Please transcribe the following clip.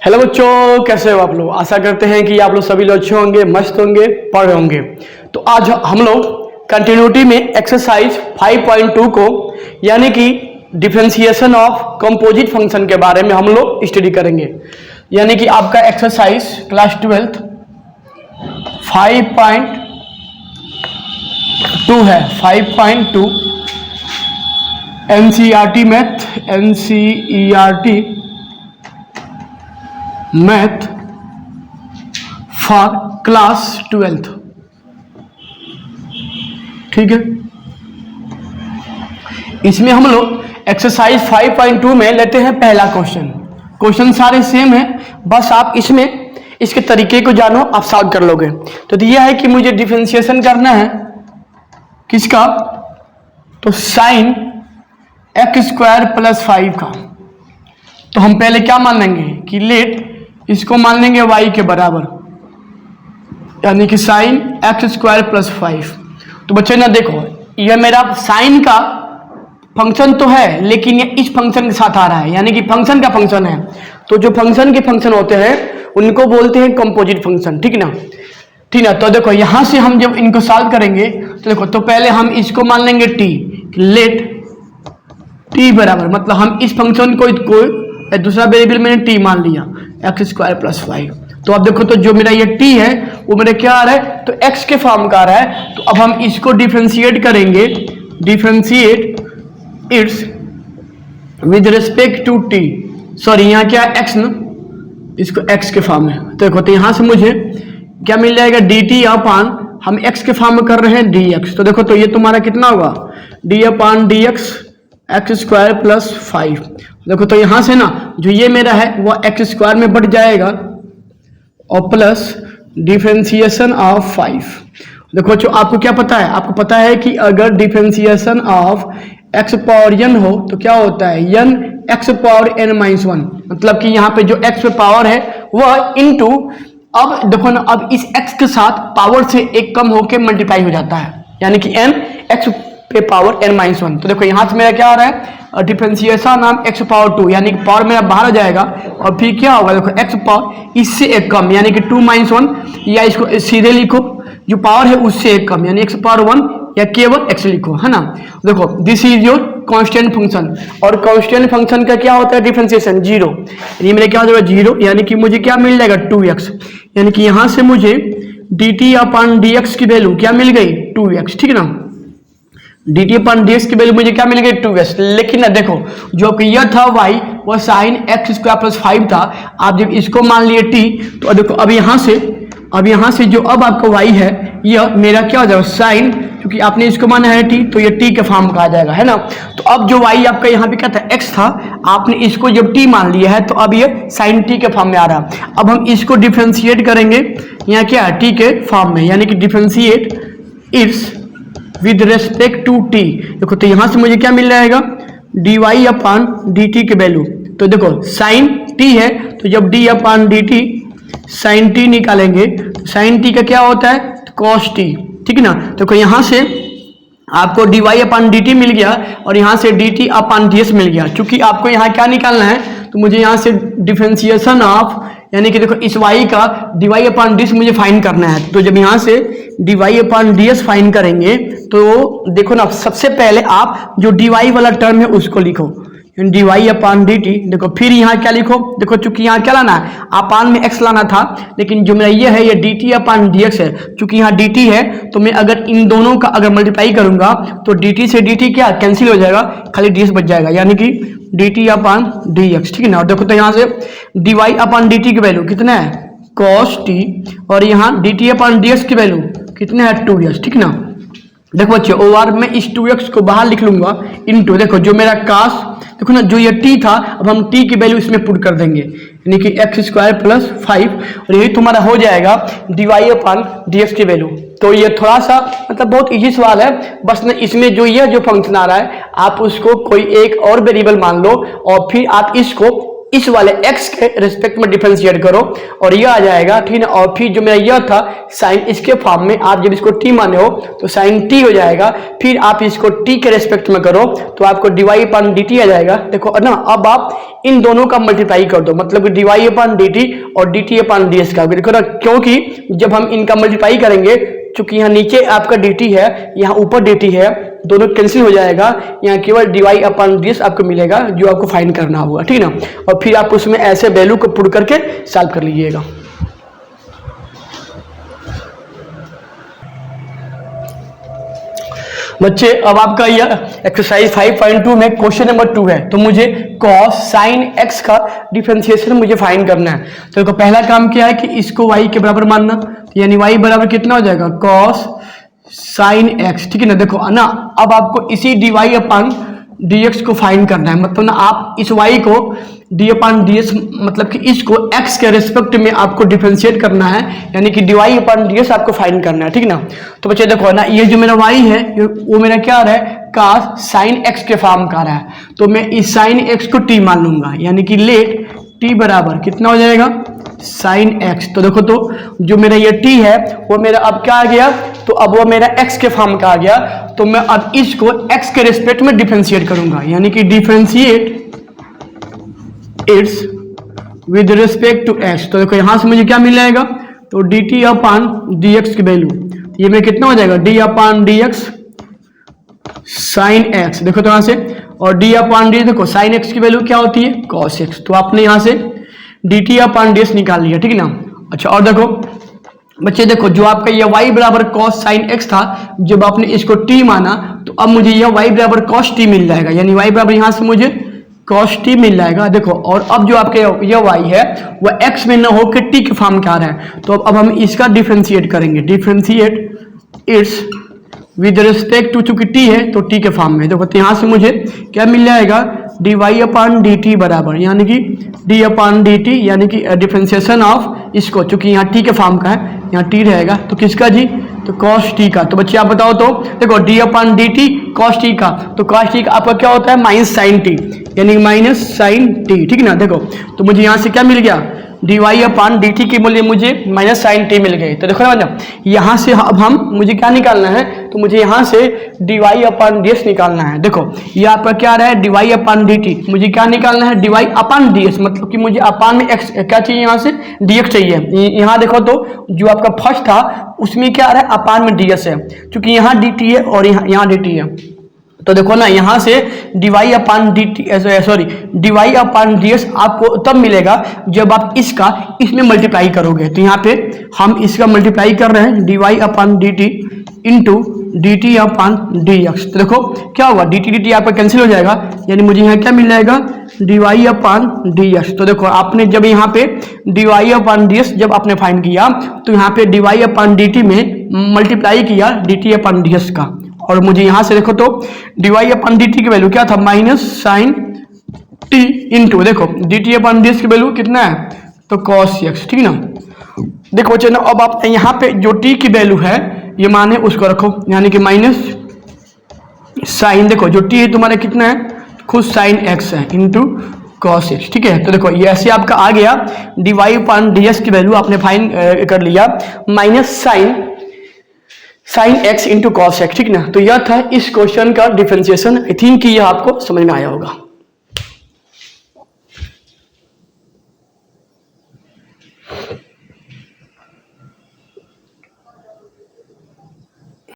Hello बच्चों, कैसे हो आप लोग। आशा करते हैं कि आप लोग सभी लोग अच्छे होंगे, मस्त होंगे, पढ़ रहे होंगे। तो आज हम लोग कंटिन्यूटी में एक्सरसाइज 5.2 को यानी कि डिफरेंशिएशन ऑफ कंपोजिट फंक्शन के बारे में हम लोग स्टडी करेंगे। यानी कि आपका एक्सरसाइज क्लास 12 5.2 है। 5.2 एनसीईआरटी मैथ फॉर क्लास 12। ठीक है, इसमें हम लोग एक्सरसाइज 5.2 में लेते हैं पहला क्वेश्चन सारे सेम है, बस आप इसमें इसके तरीके को जानो, आप सॉल्व कर लोगे। तो दिया है कि मुझे डिफरेंशिएशन करना है किसका, तो साइन x² + 5 का। तो हम पहले क्या मान लेंगे कि लेट इसको मान लेंगे y के बराबर, यानी कि साइन x² + 5। तो बच्चे ना देखो, यह मेरा साइन का फंक्शन तो है, लेकिन ये इस फंक्शन के साथ आ रहा है, यानी कि फंक्शन का फंक्शन है। तो जो फंक्शन के फंक्शन होते हैं उनको बोलते हैं कंपोजिट फंक्शन। ठीक ना, ठीक ना। तो देखो यहां से हम जब इनको सॉल्व करेंगे तो देखो, तो पहले हम इसको मान लेंगे t, लेट t बराबर, मतलब हम इस फंक्शन को दूसरा वेरिएबल मैंने t मान लिया x² + 5। तो अब देखो, तो जो मेरा ये t है वो मेरा क्या आ रहा है, तो x के फॉर्म का आ रहा है। तो अब हम इसको डिफरेंशिएट करेंगे, differentiate it's with respect to t, sorry यहाँ क्या है x ना, इसको x के फॉर्म में। तो देखो, तो यहाँ से मुझे क्या मिल जाएगा, dt अपान, हम x के फॉर्म में कर रहे हैं dx। तो देखो, तो ये तुम्हारा कितना होगा, d अपान dx x² + 5। देखो, तो यहां से ना जो ये मेरा है वो x² में बढ़ जाएगा और प्लस डिफरेंशिएशन ऑफ 5। देखो, जो आपको क्या पता है, आपको पता है कि अगर differentiation of x power n हो तो क्या होता है, n x पावर n-1, मतलब कि यहाँ पे जो x पे पावर है वह इनटू, अब देखो ना, अब इस x के साथ पावर से एक कम होके मल्टीप्लाई हो जाता है, यानी कि n x पे पावर n-1। तो देखो यहाँ से मेरा क्या आ रहा है, डिफरेंशिएशन ऑफ x पावर 2, यानी कि पावर मेरा बाहर आ जाएगा और फिर क्या होगा, देखो x पावर इससे एक कम, यानी कि 2-1, या इसको सीधे लिखो जो पावर है उससे एक कम, यानी x पावर 1 या केवल x लिखो, है ना। देखो, this is your constant function, और कांस्टेंट फंक्शन का क्या होता है डिफरेंशिएशन 0, ये मेरे क्या हो जाएगा 0, यानी कि मुझे क्या मिल जाएगा 2x, यानी कि यहां से मुझे dt अपान dx की वैल्यू क्या मिल गई 2x। ठीक है ना, dt अपान dx की वैल्यू मुझे क्या मिल गई 2x। लेकिन ना देखो, जो कि यह था y वो साइन x² + 5 था, आप जब इसको मान लिए t, तो देखो अब यहाँ से जो अब आपका y है यह मेरा क्या हो जाएगा साइन, क्योंकि आपने इसको माना है t, तो ये t के फॉर्म का आ जाएगा, है ना। तो अब जो y आपका यहाँ पे क्या था x था, आपने इसको जब t मान लिया है तो अब ये साइन t के फॉर्म में आ रहा है। अब हम इसको डिफरेंशिएट करेंगे, यहाँ क्या है t के फॉर्म में, यानी कि differentiate it's with respect to t। देखो, तो यहां से मुझे क्या मिल जाएगा, dy अपान dt की वैल्यू। तो देखो साइन t है, तो जब d अपान dt साइन t निकालेंगे, तो साइन t का क्या होता है, cos t। ठीक है ना, देखो यहां से आपको dy अपान dt मिल गया और यहाँ से dt अपान ds मिल गया। चूंकि आपको यहाँ क्या निकालना है, तो मुझे यहाँ से डिफरेंशिएशन ऑफ, यानी कि देखो इस y का dy अपान ds मुझे फाइंड करना है। तो जब यहाँ से dy अपान ds फाइंड करेंगे तो देखो ना, सबसे पहले आप जो dy वाला टर्म है उसको लिखो, dy अपान dt। देखो फिर यहाँ क्या लिखो, देखो चूंकि यहाँ क्या लाना है, अपान में x लाना था, लेकिन जो मेरा ये है ये dt अपान dx है। चूंकि यहाँ dt है तो मैं अगर इन दोनों का अगर मल्टीप्लाई करूंगा तो dt से dt क्या कैंसिल हो जाएगा, खाली ds बच जाएगा, यानी कि dt अपान dx। ठीक है ना, और देखो तो यहाँ से dy अपान dt की वैल्यू कितना है cos t, और यहाँ dt अपान dx की वैल्यू कितना है 2x। ठीक है ना, देखो बच्चे ओवर में इस 2x को बाहर लिख लूंगा इनटू, देखो जो मेरा cos, देखो ना जो ये t था, अब हम t की वैल्यू इसमें पुट कर देंगे, यानी कि x² + 5, और यही तुम्हारा हो जाएगा dy अपान dx की वैल्यू। तो ये थोड़ा सा मतलब बहुत इजी सवाल है, बस ना इसमें जो फंक्शन आ रहा है आप उसको कोई एक और वेरिएबल मान लो और फिर आप इसको इस वाले x के रिस्पेक्ट में डिफरेंशिएट करो और ये आ जाएगा, ठीक है। और फिर जो मेरा यह था साइन इसके फॉर्म में, आप जब इसको t माने हो तो साइन t हो जाएगा, फिर आप इसको t के रिस्पेक्ट में करो तो आपको dy/dt आ जाएगा। देखो ना, अब आप इन दोनों का मल्टीप्लाई कर दो, मतलब कि dy/dt और dt/ds का। देखो ना, क्योंकि जब हम इनका मल्टीप्लाई करेंगे, चूंकि यहाँ नीचे आपका dt है, यहाँ ऊपर dt है, दोनों कैंसिल हो जाएगा, यहाँ केवल dy/ds आपको मिलेगा जो आपको फाइंड करना होगा, ठीक है ना। और फिर आप उसमें ऐसे वैल्यू को पुट करके सॉल्व कर लीजिएगा। बच्चे अब आपका यह एक्सरसाइज 5.2 में क्वेश्चन नंबर 2 है, तो मुझे cos sin x का डिफरेंशिएशन मुझे फाइंड करना है। तो देखो पहला काम क्या है कि इसको y के बराबर मानना, यानी y बराबर कितना हो जाएगा cos sin x, ठीक है ना। देखो ना, अब आपको इसी dy/dx को फाइंड करना है, मतलब ना आप इस y को dy/ds मतलब कि इसको x के रिस्पेक्ट में आपको डिफरेंशिएट करना है, यानी कि dy/ds आपको फाइंड करना है, ठीक ना। तो बच्चे देखो ना, ये जो मेरा y है वो मेरा क्या आ रहा है cos sin x के फॉर्म का आ रहा है, तो मैं इस sin x को t मान लूंगा, यानी कि लेट t बराबर कितना हो जाएगा sin x। तो देखो, तो जो मेरा ये t है वो मेरा अब क्या आ गया, तो अब वो मेरा x के फॉर्म का आ गया, तो मैं अब इसको x के रिस्पेक्ट में डिफरेंशिएट करूंगा, यानी कि differentiate it's with respect to x। तो देखो यहां से मुझे क्या मिल जाएगा, तो dt/dx की वैल्यू ये में कितना हो जाएगा d/dx sin x। देखो तो यहां से, और d/dx देखो sin x की वैल्यू क्या होती है cos x, तो आपने यहां से dt/ds निकाल लिया, ठीक है ना। अच्छा, और देखो बच्चे देखो, जो आपका ये y बराबर cos sin x था, जब आपने इसको t माना तो अब मुझे यह y बराबर cos t मिल जाएगा, यानी y बराबर यहां से मुझे cos t मिल जाएगा। देखो, और अब जो आपके यह y है वह x में ना होकर t के फॉर्म का आ रहा है, तो अब हम इसका डिफरेंशिएट करेंगे, differentiate it's with respect to, चूंकि t है तो t के फॉर्म में। देखो, तो यहाँ से मुझे क्या मिल जाएगा dy/dt बराबर, यानी कि d/dt, यानी कि डिफरेंशिएशन ऑफ इसको, चूंकि यहाँ t के फॉर्म का है, यहाँ t रहेगा, तो किसका जी, तो cos t का। तो बच्चे आप बताओ, तो देखो d/dt cos t का, तो cos t का आपका क्या होता है माइनस साइन t, यानी माइनस साइन t, ठीक है ना। देखो, तो मुझे यहाँ से क्या मिल गया dy/dt के मूल्य मुझे माइनस साइन t मिल गए। तो देखो ना, यहाँ से अब हम मुझे क्या निकालना है, तो मुझे यहाँ से dy/ds निकालना है। देखो ये आपका क्या रहा है dy/dt, मुझे क्या निकालना है dy/ds, मतलब कि मुझे अपान में x क्या चाहिए, यहाँ से dx चाहिए। यहाँ देखो, तो जो आपका फर्स्ट था उसमें क्या आ रहा है अपान में ds है, क्योंकि यहाँ dt है और यहाँ dt है। तो देखो ना, यहाँ से dy/ds आपको तब मिलेगा जब आप इसमें मल्टीप्लाई करोगे। तो यहाँ पे हम इसका मल्टीप्लाई कर रहे हैं dy/dt इंटू dt/dx। तो देखो क्या होगा, dt आपका कैंसिल हो जाएगा, यानी मुझे यहाँ क्या मिल जाएगा dy/dx। तो देखो आपने जब यहाँ पे dy/ds जब आपने फाइंड किया तो यहाँ पे dy/dt में मल्टीप्लाई किया dt/ds का, और मुझे यहां से देखो तो dy/dt की वैल्यू क्या था माइनस साइन t इंटू, देखो dt/ds की वैल्यू कितना है, तो cos x, ठीक है ना। देखो बच्चे ना, अब आप यहाँ पे जो t की वैल्यू है ये माने उसको रखो, यानी कि माइनस साइन, देखो जो t है तुम्हारा कितना है खुद साइन x है इंटू cos x, ठीक है। तो देखो ये ऐसे आपका आ गया dy/ds की वैल्यू आपने फाइंड कर लिया minus sine x into cos x, ठीक ना। तो यह था इस क्वेश्चन का डिफरेंशिएशन। आई थिंक कि यह आपको समझ में आया होगा।